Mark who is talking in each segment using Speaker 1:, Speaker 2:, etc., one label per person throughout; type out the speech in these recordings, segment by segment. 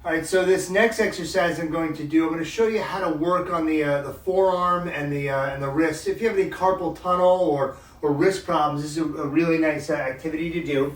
Speaker 1: All right, so this next exercise I'm going to do, I'm going to show you how to work on the forearm and the wrist. If you have any carpal tunnel or wrist problems, this is a really nice activity to do.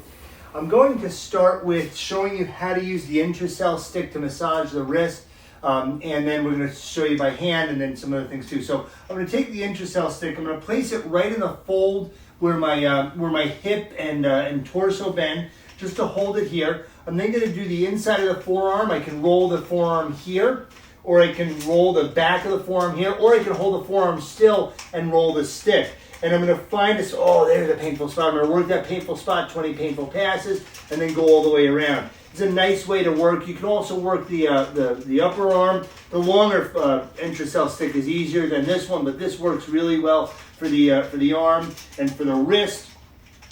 Speaker 1: I'm going to start with showing you how to use the intracell stick to massage the wrist, and then we're going to show you by hand and then some other things too. So I'm going to take the intracell stick, I'm going to place it right in the fold where my hip and torso bend, just to hold it here. I'm then going to do the inside of the forearm. I can roll the forearm here, or I can roll the back of the forearm here, or I can hold the forearm still and roll the stick. And I'm going to find this, oh, there's a painful spot. I'm going to work that painful spot, 20 painful passes, and then go all the way around. It's a nice way to work. You can also work the upper arm. The longer intracell stick is easier than this one, but this works really well for the arm and for the wrist.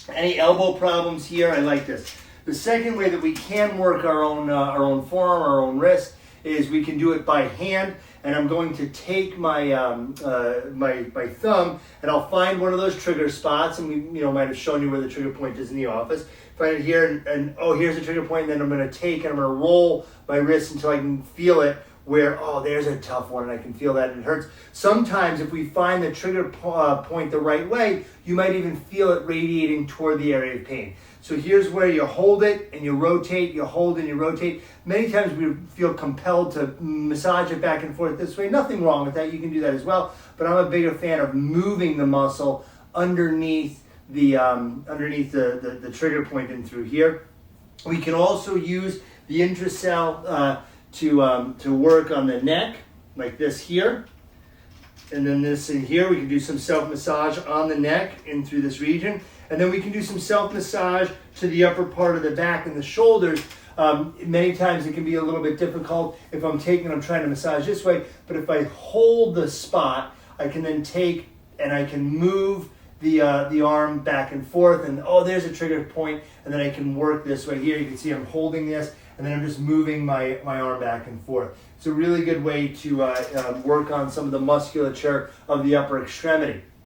Speaker 1: Any elbow problems here, I like this. The second way that we can work our own forearm, our own wrist, is we can do it by hand. And I'm going to take my my thumb, and I'll find one of those trigger spots. And we might have shown you where the trigger point is in the office. Find it here, and oh, here's the trigger point. And then I'm going to take and I'm going to roll my wrist until I can feel it. Where, oh, there's a tough one, and I can feel that, and it hurts. Sometimes if we find the trigger point the right way, you might even feel it radiating toward the area of pain. So here's where you hold it, and you rotate, you hold and you rotate. Many times we feel compelled to massage it back and forth this way. Nothing wrong with that, you can do that as well. But I'm a bigger fan of moving the muscle underneath the trigger point and through here. We can also use the intracell to work on the neck, like this here. And then this in here, we can do some self-massage on the neck and through this region. And then we can do some self-massage to the upper part of the back and the shoulders. Many times it can be a little bit difficult if I'm trying to massage this way, but if I hold the spot, I can then take and I can move the arm back and forth, and oh, there's a trigger point, and then I can work this way here. You can see I'm holding this, and then I'm just moving my arm back and forth. It's a really good way to work on some of the musculature of the upper extremity.